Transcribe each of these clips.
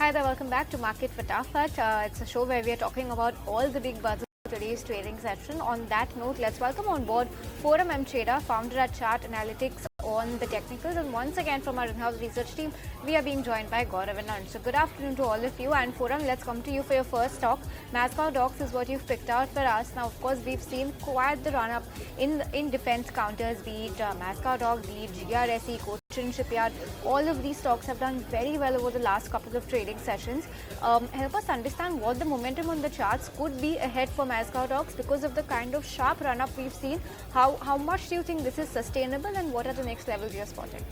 Hi there, welcome back to Market Fatafat. It's a show where we are talking about all the big buzz of today's trading session. On that note, let's welcome on board Foram Chheda, founder at Chart Analytics on the technicals. And once again from our in-house research team, we are being joined by Gaurav and Anand. So good afternoon to all of you. And Foram, let's come to you for your first talk. Mascot Docs is what you've picked out for us. Now, of course, we've seen quite the run-up in defense counters, be it Mascot Docs, be it GRSE, Cochin Shipyard. All of these stocks have done very well over the last couple of trading sessions. Help us understand what the momentum on the charts could be ahead for Mascot Docs because of the kind of sharp run-up we've seen. How much do you think this is sustainable, and what are the next levels you're spotting?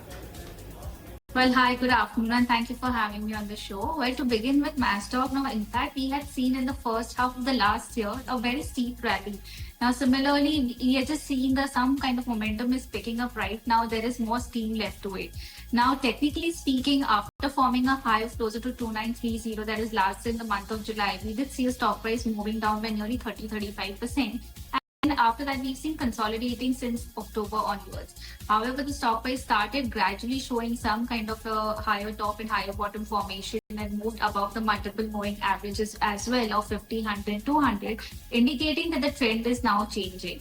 Well, hi, good afternoon, and thank you for having me on the show. Well, to begin with Masdog, now in fact, we had seen in the first half of the last year a very steep rally. Now, similarly, we are just seeing that some kind of momentum is picking up right now. There is more steam left to it. Now, technically speaking, after forming a high of closer to 2930, that is last in the month of July, we did see a stock price moving down by nearly 30-35%. And after that, we've seen consolidating since October onwards. However, the stock price started gradually showing some kind of a higher top and higher bottom formation and moved above the multiple moving averages as well of 50, 100, 200, indicating that the trend is now changing.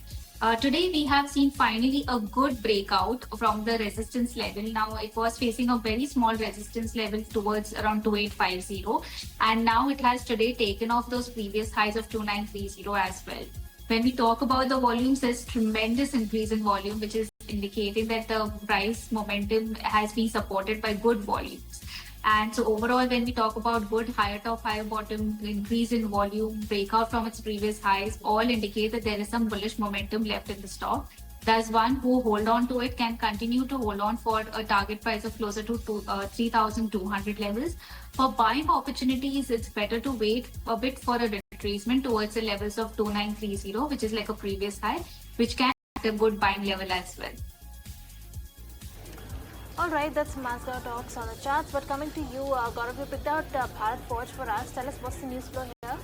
Today, we have seen finally a good breakout from the resistance level. Now, it was facing a very small resistance level towards around 2850, and now it has today taken off those previous highs of 2930 as well. When we talk about the volumes, there's tremendous increase in volume, which is indicating that the price momentum has been supported by good volumes. And so overall, when we talk about good higher top, higher bottom, increase in volume, breakout from its previous highs, all indicate that there is some bullish momentum left in the stock. Thus, one who hold on to it can continue to hold on for a target price of closer to 3,200 levels. For buying opportunities, it's better to wait a bit for a retracement towards the levels of 2930, which is like a previous high, which can act a good buying level as well. Alright, that's Masdog Talks on the charts. But coming to you, Gaurav, you picked out Bharat Forge for us. Tell us what's the news flow here.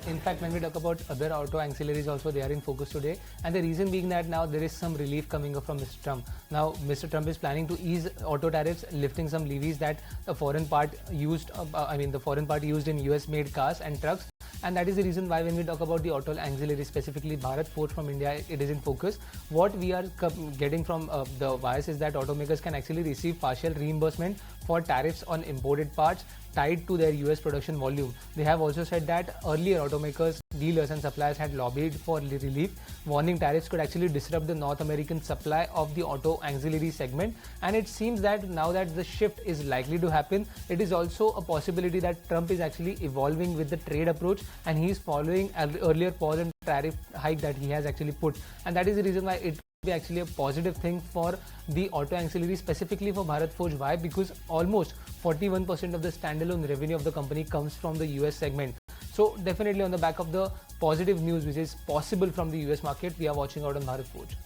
In fact, when we talk about other auto ancillaries also, they are in focus today, and the reason being that now there is some relief coming up from Mr. Trump. Now, Mr. Trump is planning to ease auto tariffs, lifting some levies that the foreign part used, the foreign part used in US-made cars and trucks. And that is the reason why when we talk about the auto ancillary, specifically Bharat Forge from India, it is in focus. What we are getting from the wires is that automakers can actually receive partial reimbursement for tariffs on imported parts tied to their US production volume. They have also said that earlier automakers, dealers and suppliers had lobbied for relief, warning tariffs could actually disrupt the North American supply of the auto ancillary segment. And it seems that now that the shift is likely to happen, it is also a possibility that Trump is actually evolving with the trade approach, and he is following an earlier pause and tariff hike that he has actually put. And that is the reason why it be actually a positive thing for the auto ancillary, specifically for Bharat Forge. Why? Because almost 41% of the standalone revenue of the company comes from the US segment. So definitely on the back of the positive news which is possible from the US market, we are watching out on Bharat Forge.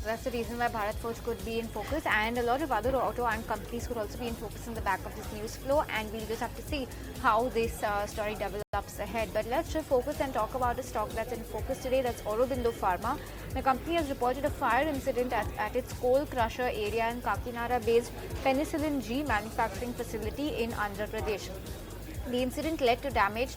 That's the reason why Bharat Forge could be in focus, and a lot of other auto and companies could also be in focus in the back of this news flow, and we'll just have to see how this story develops ahead. But let's just focus and talk about a stock that's in focus today, that's Aurobindo Pharma. The company has reported a fire incident at its coal crusher area in Kakinada-based Penicillin G manufacturing facility in Andhra Pradesh. The incident led to damage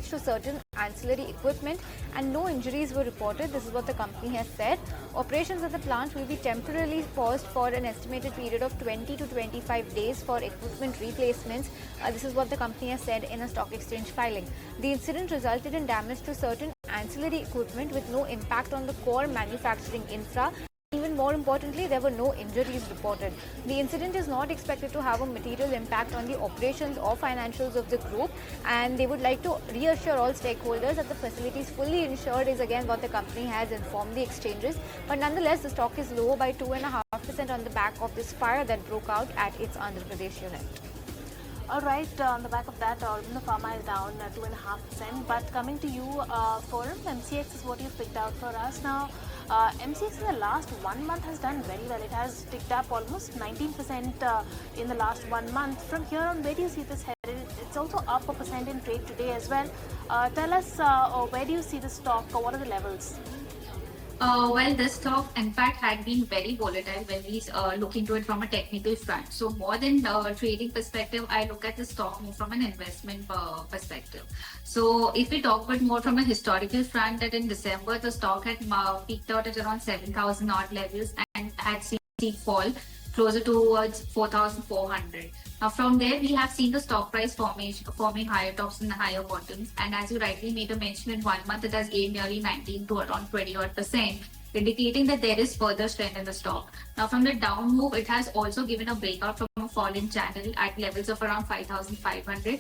to certain ancillary equipment, and no injuries were reported. This is what the company has said. Operations at the plant will be temporarily paused for an estimated period of 20 to 25 days for equipment replacements. This is what the company has said in a stock exchange filing. The incident resulted in damage to certain ancillary equipment with no impact on the core manufacturing infra. Even more importantly, there were no injuries reported. The incident is not expected to have a material impact on the operations or financials of the group, and they would like to reassure all stakeholders that the facility is fully insured, is again what the company has informed the exchanges. But nonetheless, the stock is lower by 2.5% on the back of this fire that broke out at its Andhra Pradesh unit. Alright, on the back of that, Aurobindo Pharma is down 2.5%. But coming to you, Forum, MCX is what you picked out for us. Now, MCX in the last 1 month has done very well. It has ticked up almost 19% in the last 1 month. From here on, where do you see this headed? It's also up a percent in trade today as well. Tell us, where do you see the stock, or what are the levels? Well, this stock, in fact, had been very volatile when we look into it from a technical front. So, more than trading perspective, I look at the stock more from an investment perspective. So, if we talk about more from a historical front, that in December the stock had peaked out at around 7,000 odd levels and had seen it fall closer towards 4,400. Now, from there, we have seen the stock price forming higher tops and higher bottoms. And as you rightly made a mention, in 1 month, it has gained nearly 19 to around 20 odd percent, indicating that there is further strength in the stock. Now, from the down move, it has also given a breakout from a falling channel at levels of around 5,500,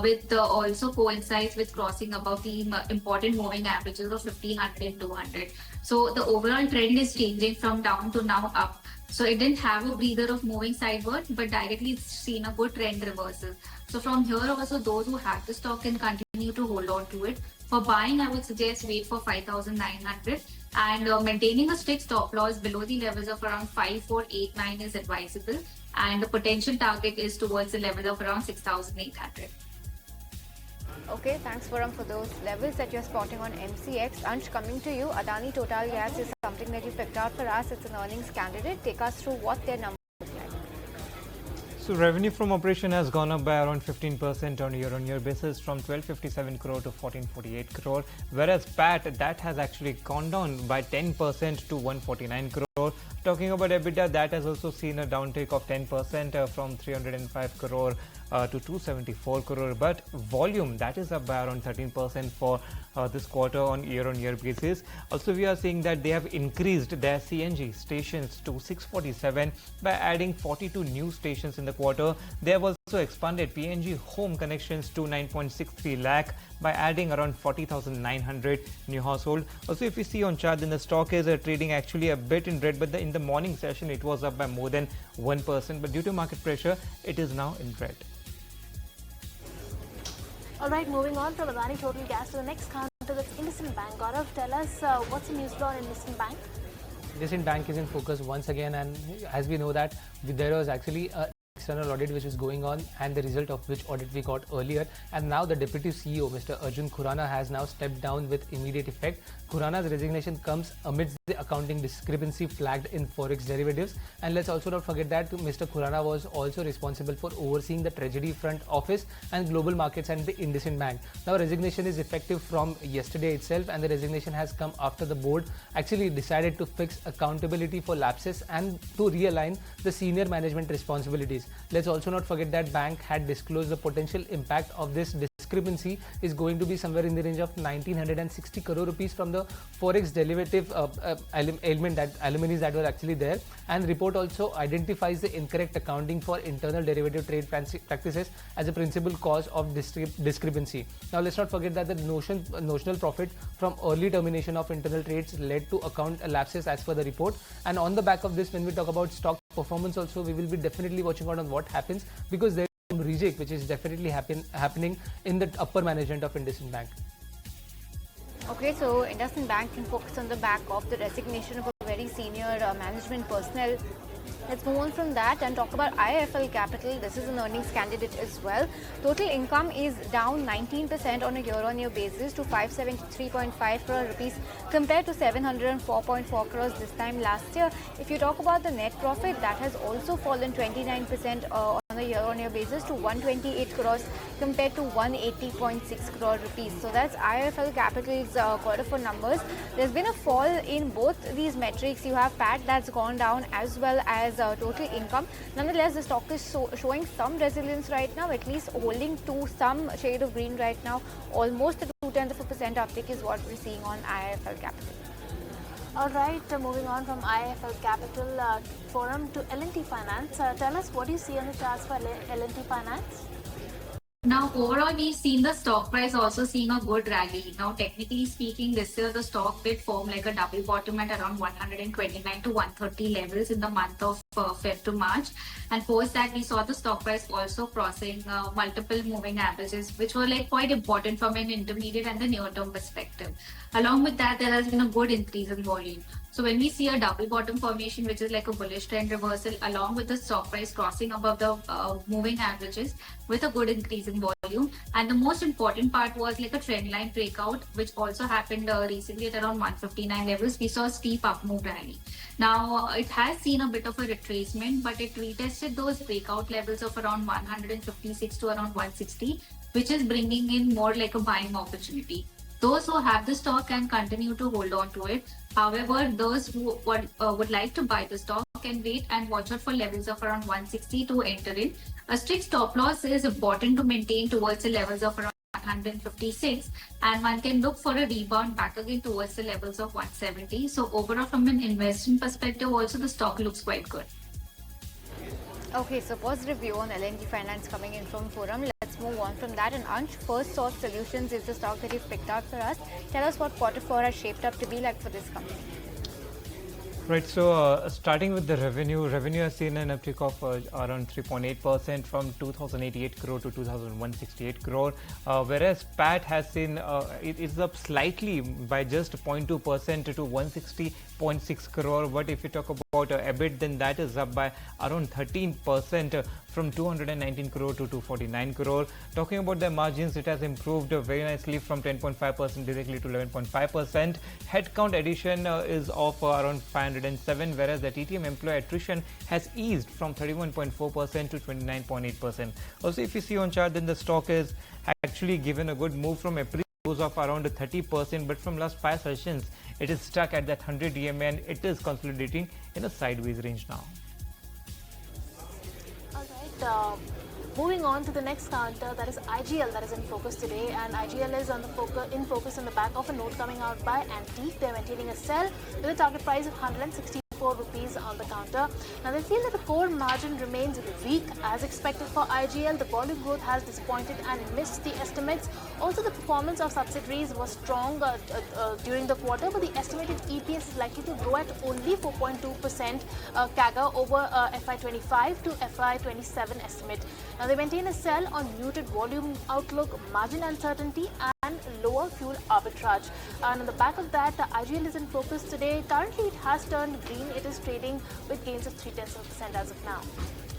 with also coincides with crossing above the important moving averages of 1,500 and 200. So the overall trend is changing from down to now up. So it didn't have a breather of moving sideward, but directly it's seen a good trend reversal. So from here also, those who have the stock can continue to hold on to it. For buying, I would suggest wait for 5,900 and maintaining a strict stop loss below the levels of around 5,489 is advisable. And the potential target is towards the level of around 6,800. Okay, thanks Foram for those levels that you're spotting on MCX. Ansh, coming to you, Adani Total Gas is something that you picked out for us. It's an earnings candidate. Take us through what their numbers look like. So revenue from operation has gone up by around 15% on year-on-year basis from 1257 crore to 1448 crore, whereas PAT, that has actually gone down by 10% to 149 crore. Talking about EBITDA, that has also seen a downtake of 10% from 305 crore to 274 crore, but volume, that is up by around 13% for this quarter on year-on-year basis. Also, we are seeing that they have increased their CNG stations to 647 by adding 42 new stations in the quarter. They have also expanded PNG home connections to 9.63 lakh by adding around 40,900 new household. Also, if you see on chart, then the stock is trading actually a bit in red, but in the morning session it was up by more than 1%, but due to market pressure it is now in red. All right, moving on from Adani Total Gas to the next counter, that's IndusInd Bank. Gaurav, tell us what's the news flow on IndusInd Bank? IndusInd Bank is in focus once again, and as we know that there was actually a external audit which is going on, and the result of which audit we got earlier, and now the deputy CEO Mr. Arjun Khurana has now stepped down with immediate effect. Khurana's resignation comes amidst the accounting discrepancy flagged in forex derivatives, and let's also not forget that Mr. Khurana was also responsible for overseeing the treasury front office and global markets and the IndusInd Bank. Now resignation is effective from yesterday itself, and the resignation has come after the board actually decided to fix accountability for lapses and to realign the senior management responsibilities. Let's also not forget that bank had disclosed the potential impact of this discrepancy is going to be somewhere in the range of 1960 crore rupees from the forex derivative element that aluminis that were actually there, and report also identifies the incorrect accounting for internal derivative trade practices as a principal cause of discrepancy. Now let's not forget that the notional profit from early termination of internal trades led to account lapses as per the report, and on the back of this, when we talk about stock performance also, we will be definitely watching out on what happens, because there is some reject which is definitely happening in the upper management of IndusInd Bank. Okay, so IndusInd Bank can focus on the back of the resignation of a very senior management personnel. Let's move on from that and talk about IIFL Capital. This is an earnings candidate as well. Total income is down 19% on a year-on-year basis to 573.5 crore rupees compared to 704.4 crores this time last year. If you talk about the net profit, that has also fallen 29% on a year-on-year basis to 128 crores compared to 180.6 crore rupees. So that's IIFL Capital's quarter four numbers. There's been a fall in both these metrics. You have PAT that's gone down as well as total income. Nonetheless, the stock is showing some resilience right now, at least holding to some shade of green right now. Almost a 0.2% uptick is what we're seeing on IIFL Capital. All right, moving on from IIFL Capital Forum to L&T Finance. Tell us what do you see on the charts for L&T Finance? Now, overall, we've seen the stock price also seeing a good rally. Now, technically speaking, this year the stock did form like a double bottom at around 129 to 130 levels in the month of Feb to March, and post that we saw the stock price also crossing multiple moving averages, which were like quite important from an intermediate and the near term perspective. Along with that, there has been a good increase in volume. So when we see a double bottom formation, which is like a bullish trend reversal, along with the stock price crossing above the moving averages with a good increase in volume, and the most important part was like a trend line breakout, which also happened recently at around 159 levels. We saw a steep up move rally. Now it has seen a bit of a retracement, but it retested those breakout levels of around 156 to around 160, which is bringing in more like a buying opportunity. Those who have the stock can continue to hold on to it. However, those who would like to buy the stock can wait and watch out for levels of around 160 to enter in. A strict stop loss is important to maintain towards the levels of around 156, and one can look for a rebound back again towards the levels of 170. So overall, from an investment perspective, also the stock looks quite good. Okay, so positive view on LNG Finance coming in from Forum. Let's move on from that. And Ansh, First Source Solutions is the stock that you've picked out for us. Tell us what Q4 has shaped up to be like for this company. Right, so starting with the revenue has seen an uptick of around 3.8% from 2088 crore to 2168 crore, whereas PAT has seen it is up slightly by just 0.2% to 160.6 crore. But if you talk about EBIT, then that is up by around 13% from 219 crore to 249 crore. Talking about the margins, it has improved very nicely from 10.5% directly to 11.5%. Headcount addition is of around 507, whereas the TTM employee attrition has eased from 31.4% to 29.8%. Also, if you see on chart, then the stock is actually given a good move from April of around 30%, but from last 5 sessions, it is stuck at that 100 EMA and it is consolidating in a sideways range now. Moving on to the next counter, that is IGL, that is in focus today, and IGL is in focus on the back of a note coming out by Antique. They're maintaining a sell with a target price of 164 rupees on the counter. Now they feel that the core margin remains weak as expected for IGL. The volume growth has disappointed and missed the estimates. Also, the performance of subsidiaries was strong during the quarter, but the estimated EPS is likely to grow at only 4.2% CAGR over FY25 to FY27 estimate. Now they maintain a sell on muted volume outlook, margin uncertainty, and lower fuel arbitrage. And on the back of that, IGL is in focus today. Currently, it has turned green. It is trading with gains of 0.3% as of now.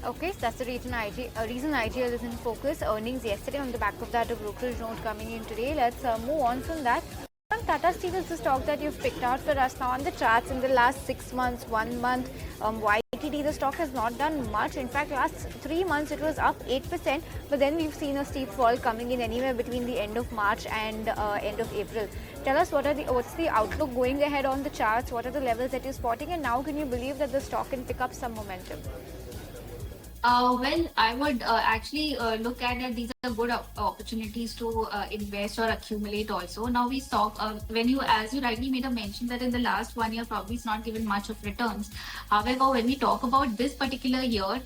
Okay, so that's the reason IGL is in focus. Earnings yesterday on the back of that, a brokerage note coming in today. Let's move on from that. Tata Steel is the stock that you've picked out for us now on the charts. In the last 6 months, 1 month, YTD, the stock has not done much. In fact, last 3 months it was up 8%, but then we've seen a steep fall coming in anywhere between the end of March and end of April. Tell us what's the outlook going ahead on the charts, what are the levels that you're spotting, and now can you believe that the stock can pick up some momentum? Well, I would actually look at that these are good opportunities to invest or accumulate also. Now we saw, as you rightly made a mention that in the last 1 year probably it's not given much of returns. However, when we talk about this particular year,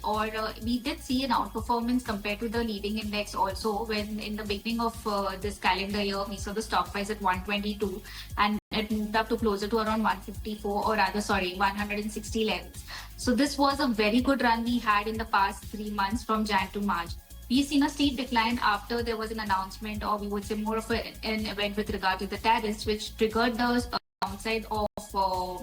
we did see an outperformance compared to the leading index also, when in the beginning of this calendar year, we saw the stock price at 122 and it moved up to closer to around 154 or rather 160 levels. So this was a very good run we had in the past 3 months from Jan to March. We've seen a steep decline after there was an announcement, or we would say more of an event with regard to the tariffs, which triggered the downside of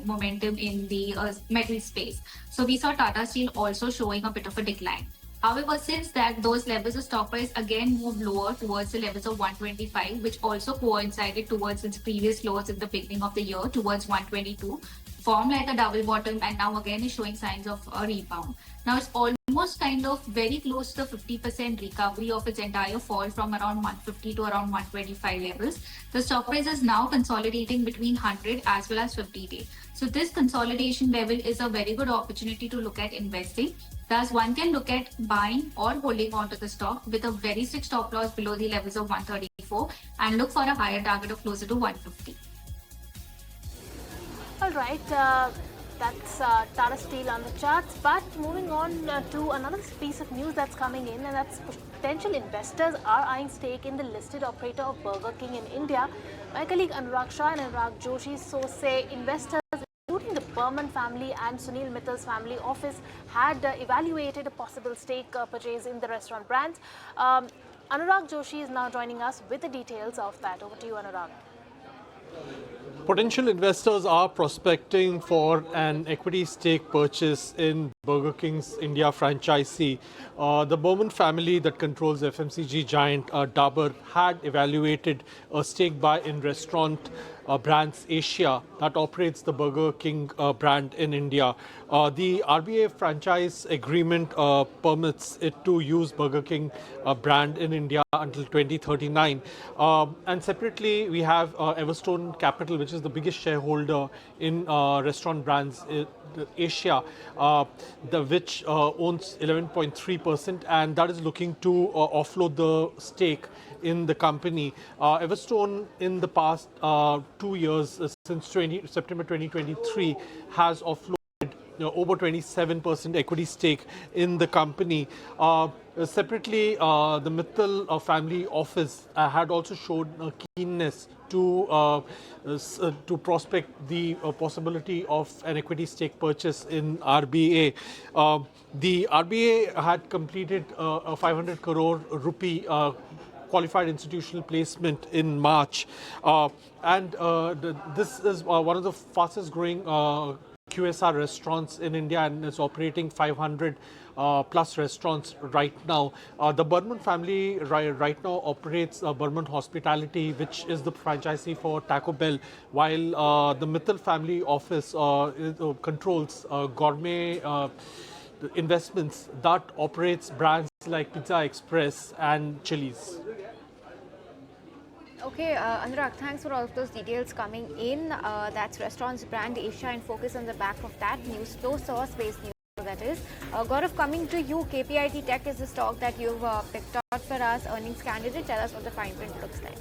momentum in the metal space. So we saw Tata Steel also showing a bit of a decline. However, since that, those levels of stock price again moved lower towards the levels of 125, which also coincided towards its previous lows in the beginning of the year towards 122, formed like a double bottom, and now again is showing signs of a rebound. Now it's almost kind of very close to the 50% recovery of its entire fall from around 150 to around 125 levels. The stock price is now consolidating between 100 as well as 50 day. So this consolidation level is a very good opportunity to look at investing. Thus, one can look at buying or holding onto the stock with a very strict stop loss below the levels of 134 and look for a higher target of closer to 150. All right, that's Tata Steel on the charts. But moving on to another piece of news that's coming in, and that's potential investors are eyeing stake in the listed operator of Burger King in India. My colleague Anurag Shah and Anurag Joshi so say investors, including the Berman family and Sunil Mittal's family office had evaluated a possible stake purchase in the restaurant brands. Anurag Joshi is now joining us with the details of that. Over to you, Anurag. Potential investors are prospecting for an equity stake purchase in Burger King's India franchisee. The Berman family that controls FMCG giant Dabur had evaluated a stake buy in restaurant Brands Asia that operates the Burger King brand in India. The RBA franchise agreement permits it to use Burger King brand in India until 2039. And separately, we have Everstone Capital, which is the biggest shareholder in Restaurant Brands Asia, which owns 11.3%, and that is looking to offload the stake in the company. Everstone in the past 2 years, since September 2023, has offloaded over 27% equity stake in the company. Separately, the Mittal family office had also shown a keenness to prospect the possibility of an equity stake purchase in RBA. The RBA had completed a 500 crore rupee qualified institutional placement in March, and this is one of the fastest growing QSR restaurants in India, and is operating 500 plus restaurants right now. The Berman family right now operates Berman Hospitality, which is the franchisee for Taco Bell, while the Mittal family office controls Gourmet Investments that operates brands like Pizza Express and Chili's. Okay, Anurag, thanks for all of those details coming in. That's Restaurants Brand Asia, and focus on the back of that news flow, source-based news, that is. Gaurav, coming to you, KPIT Tech is the stock that you've picked out for us, earnings candidate. Tell us what the fine print looks like.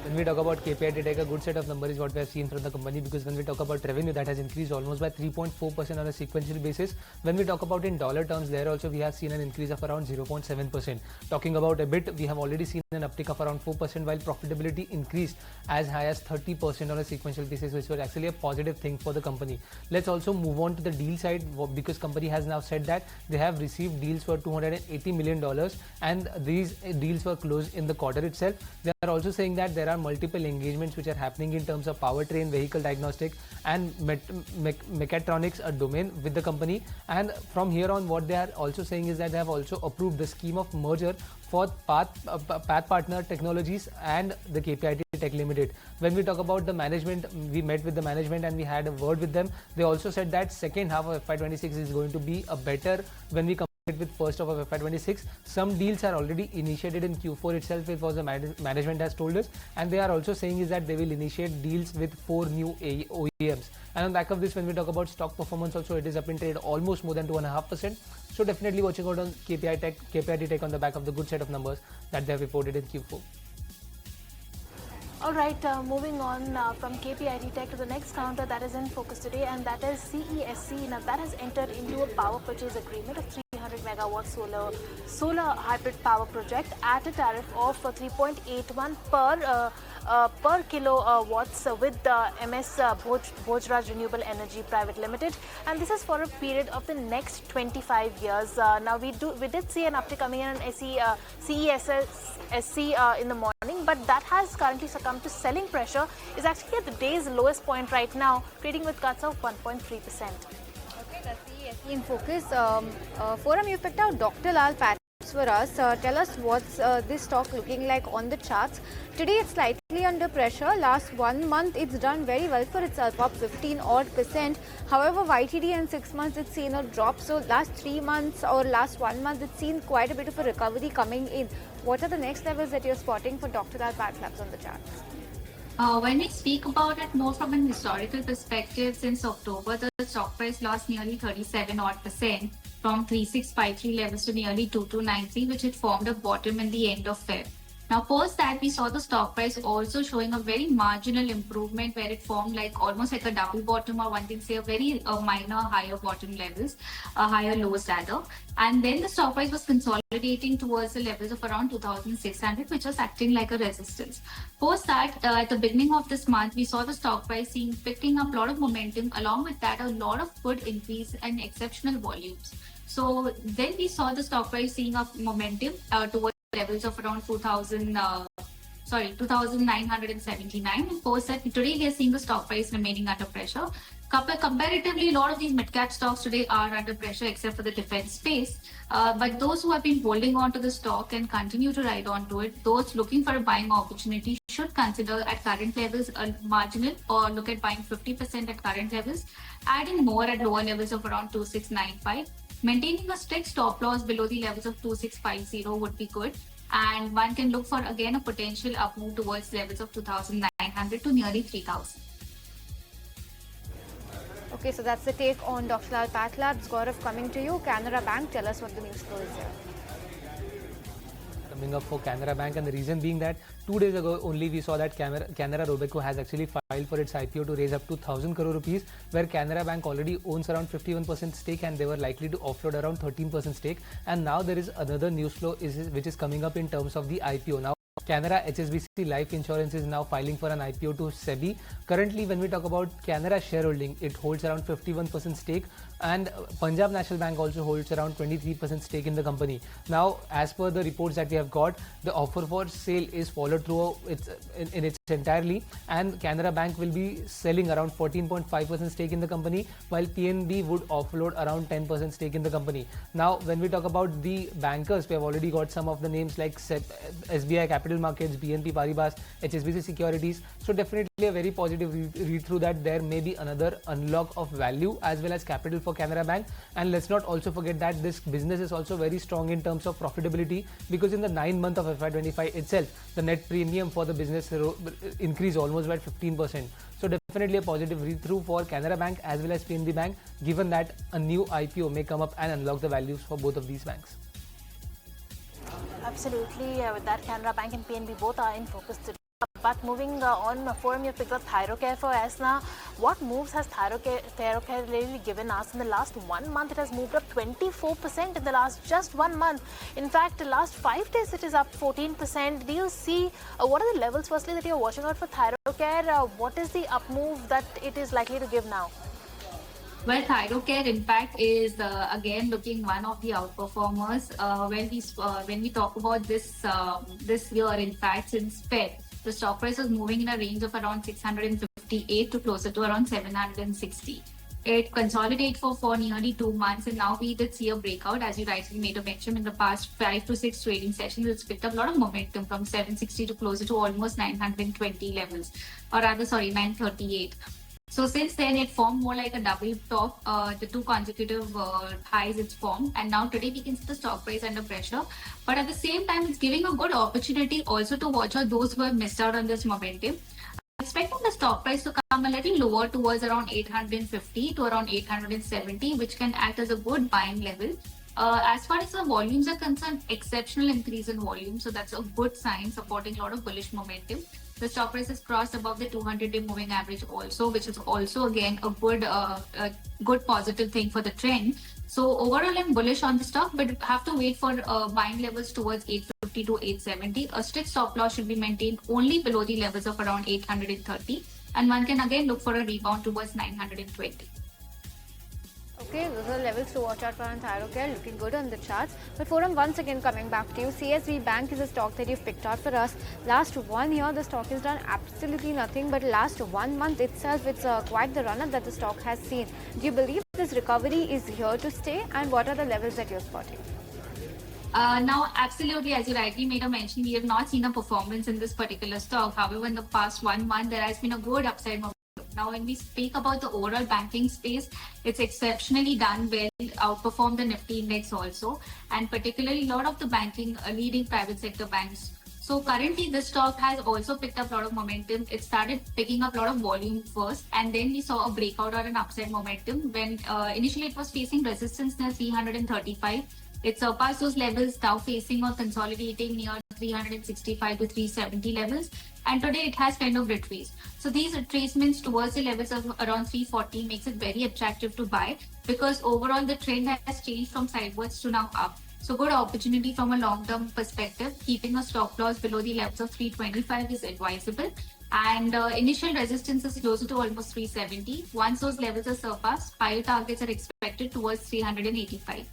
When we talk about KPIT Tech, a good set of numbers is what we have seen from the company, because when we talk about revenue, that has increased almost by 3.4% on a sequential basis. When we talk about in dollar terms, there also we have seen an increase of around 0.7%. Talking about EBIT, we have already seen an uptick of around 4%, while profitability increased as high as 30% on a sequential basis, which was actually a positive thing for the company. Let's also move on to the deal side, because company has now said that they have received deals for $280 million, and these deals were closed in the quarter itself. They are also saying that there are multiple engagements which are happening in terms of powertrain, vehicle diagnostic and mechatronics domain with the company. And from here on, what they are also saying is that they have also approved the scheme of merger for Path Partner Technologies and the KPIT Tech Limited. When we talk about the management, we met with the management and we had a word with them. They also said that second half of FY26 is going to be a better when we with first half of FY26. Some deals are already initiated in Q4 itself, it was the management has told us, and they are also saying is that they will initiate deals with 4 new OEMs. And on back of this, when we talk about stock performance also, it is up in trade almost more than 2.5%. So definitely watching out on KPIT Tech on the back of the good set of numbers that they have reported in Q4. All right, moving on from KPIT Tech to the next counter that is in focus today, and that is CESC. Now, that has entered into a power purchase agreement of 300 megawatt solar hybrid power project at a tariff of 3.81 per kilowatts with MS Bhojraj Renewable Energy Private Limited, and this is for a period of the next 25 years. Now, we did see an uptick coming in on CESC in the morning, but that has currently succumbed to selling pressure. Is actually at the day's lowest point right now, trading with cuts of 1.3%. Okay, that's CESC in focus. Forum, you picked out Dr. Lal Patents for us. Tell us what's this stock looking like on the charts. Today it's slightly under pressure. Last 1 month it's done very well for itself, up 15% odd. However, YTD and 6 months it's seen a drop. So last 3 months or last 1 month it's seen quite a bit of a recovery coming in. What are the next levels that you're spotting for Dr. Lal Path Labs on the charts? When we speak about it more from an historical perspective, since October, the stock price lost nearly 37 odd % from 3653 levels to nearly 2293, which had formed a bottom in the end of Feb. Now, post that, we saw the stock price also showing a very marginal improvement where it formed like almost like a double bottom, or one can say a very minor higher bottom levels, higher lows rather. And then the stock price was consolidating towards the levels of around 2,600, which was acting like a resistance. Post that, at the beginning of this month, we saw the stock price picking up a lot of momentum. Along with that, a lot of good increase and exceptional volumes. So then we saw the stock price seeing up momentum towards levels of around 2,979. And post that, today we are seeing the stock price remaining under pressure. Comparatively, a lot of these mid-cap stocks today are under pressure except for the defense space. But those who have been holding on to the stock and continue to ride on to it, those looking for a buying opportunity should consider at current levels a marginal, or look at buying 50% at current levels, adding more at lower levels of around 2,695. Maintaining a strict stop loss below the levels of 2,650 would be good. And one can look for again a potential up move towards levels of 2,900 to nearly 3,000. Okay, so that's the take on Dr. Lal PathLabs. Gaurav, coming to you. Canara Bank, tell us what the news flow is here. Coming up for Canara Bank, and the reason being that 2 days ago only we saw that Canara Robeco has actually filed for its IPO to raise up to 1,000 crore rupees, where Canara Bank already owns around 51% stake and they were likely to offload around 13% stake. And now there is another news flow which is coming up in terms of the IPO. Now Canara HSBC Life Insurance is now filing for an IPO to SEBI. Currently, when we talk about Canara shareholding, it holds around 51% stake, and Punjab National Bank also holds around 23% stake in the company. Now, as per the reports that we have got, the offer for sale is followed through in its entirely, and Canara Bank will be selling around 14.5% stake in the company, while PNB would offload around 10% stake in the company. Now, when we talk about the bankers, we have already got some of the names like SBI Capital Markets, BNP Paribas, HSBC Securities. So definitely a very positive read through that there may be another unlock of value as well as capital for Canara Bank. And let's not also forget that this business is also very strong in terms of profitability, because in the 9 months of FY25 itself, the net premium for the business increased almost by 15%. So definitely a positive read through for Canara Bank as well as PNB Bank, given that a new IPO may come up and unlock the values for both of these banks. Absolutely. With that, Canara Bank and PNB both are in focus today. But moving on, Forum, you picked up Thyrocare for us now. What moves has Thyrocare really given us? In the last 1 month, it has moved up 24% in the last just 1 month. In fact, the last 5 days, it is up 14%. Do you see, what are the levels firstly that you're watching out for Thyrocare? What is the up move that it is likely to give now? Well, Thyrocare in fact is again looking one of the outperformers. When we talk about this year, in fact, since Feb, the stock price was moving in a range of around 658 to closer to around 760. It consolidated for nearly 2 months, and now we did see a breakout. As you rightly made a mention, in the past 5 to 6 trading sessions, it's picked up a lot of momentum from 760 to closer to almost 920 levels, or rather, 938. So since then, it formed more like a double top, the 2 consecutive highs it's formed. And now today we can see the stock price under pressure. But at the same time, it's giving a good opportunity also to watch out those who have missed out on this momentum. I'm expecting the stock price to come a little lower towards around 850 to around 870, which can act as a good buying level. As far as the volumes are concerned, exceptional increase in volume. So that's a good sign supporting a lot of bullish momentum. The stock price has crossed above the 200-day moving average also, which is also again a good positive thing for the trend. So overall, I'm bullish on the stock, but have to wait for buying levels towards 850 to 870. A strict stop loss should be maintained only below the levels of around 830, and one can again look for a rebound towards 920. Okay, those are levels to watch out for on Thyrocare, looking good on the charts. But Forum, once again coming back to you, CSB Bank is a stock that you've picked out for us. Last 1 year, the stock has done absolutely nothing, but last 1 month itself, it's quite the run-up that the stock has seen. Do you believe this recovery is here to stay, and what are the levels that you're spotting? Now, absolutely, as you rightly made a mention, we have not seen a performance in this particular stock. However, in the past 1 month, there has been a good upside momentum. Now, when we speak about the overall banking space, it's exceptionally done well, outperformed the Nifty index also, and particularly a lot of the banking leading private sector banks. So currently, this stock has also picked up a lot of momentum. It started picking up a lot of volume first, and then we saw a breakout or an upside momentum when initially it was facing resistance near 335. It surpassed those levels, now facing or consolidating near 365 to 370 levels, and today it has kind of retraced. So these retracements towards the levels of around 340 makes it very attractive to buy, because overall the trend has changed from sideways to now up. So good opportunity from a long-term perspective. Keeping a stop loss below the levels of 325 is advisable. And initial resistance is closer to almost 370. Once those levels are surpassed, higher targets are expected towards 385.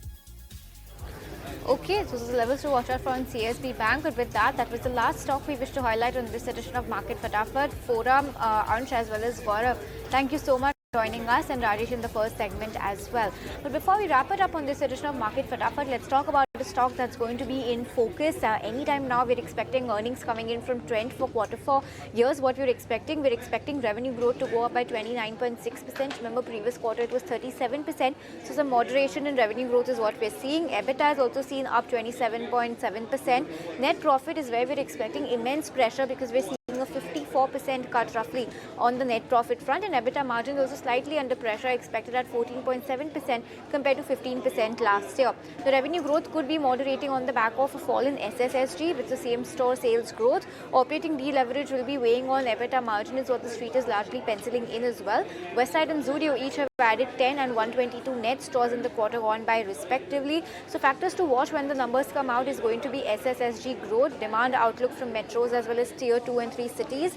Okay, so those are the levels to watch out for on CSB Bank. But with that, that was the last stock we wish to highlight on this edition of Market Fatafat. Foram, Ansh as well as Gaurav, thank you so much for joining us, and Rajesh in the first segment as well. But before we wrap it up on this edition of Market Fatafat, let's talk about a stock that's going to be in focus. Anytime now, we're expecting earnings coming in from Trent for Q4. Here's what we're expecting. We're expecting revenue growth to go up by 29.6%. Remember, previous quarter it was 37%. So some moderation in revenue growth is what we're seeing. EBITDA is also seen up 27.7%. Net profit is where we're expecting immense pressure, because we're seeing a 54% cut roughly on the net profit front, and EBITDA margin also slightly under pressure, expected at 14.7% compared to 15% last year. The revenue growth could be moderating on the back of a fall in SSSG with the same store sales growth. Operating deleverage will be weighing on EBITDA margin is what the street is largely penciling in as well. Westside and Zudio each have added 10 and 122 net stores in the quarter gone by respectively. So factors to watch when the numbers come out is going to be SSSG growth, demand outlook from metros as well as tier 2 and 3 cities,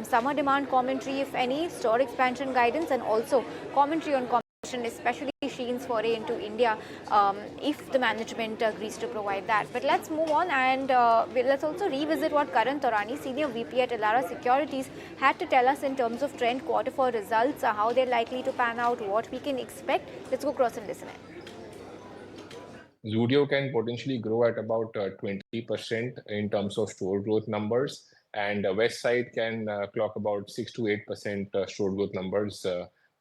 summer demand commentary if any, store expansion guidance, and also commentary on competition, especially Shein's foray into India, if the management agrees to provide that. But let's move on, and let's also revisit what Karan Taurani, Senior VP at Elara Securities, had to tell us in terms of Trend Q4 results, how they're likely to pan out, what we can expect. Let's go cross and listen in. Zudio can potentially grow at about 20% in terms of store growth numbers, and Westside can clock about 6 to 8% store growth numbers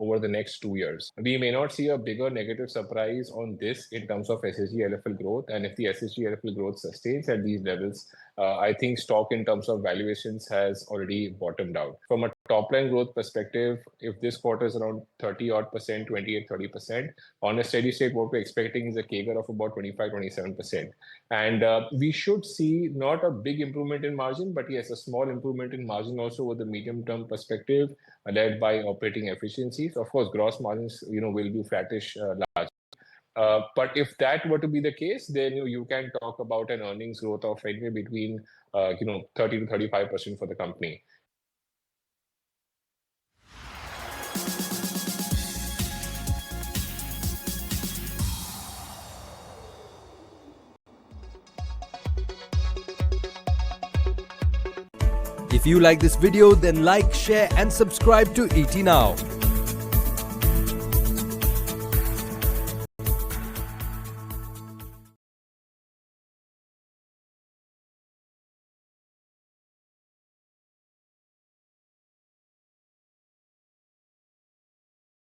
over the next 2 years. We may not see a bigger negative surprise on this in terms of SSG LFL growth, and if the SSG LFL growth sustains at these levels, I think stock in terms of valuations has already bottomed out. From a top line growth perspective, if this quarter is around 30 odd percent, 28-30%, on a steady state, what we're expecting is a CAGR of about 25-27%. And we should see not a big improvement in margin, but yes, a small improvement in margin also with the medium term perspective, led by operating efficiencies. Of course, gross margins, will be flattish largely. But if that were to be the case, then you can talk about an earnings growth of anywhere between 30 to 35% for the company. If you like this video, then like, share and subscribe to ET Now.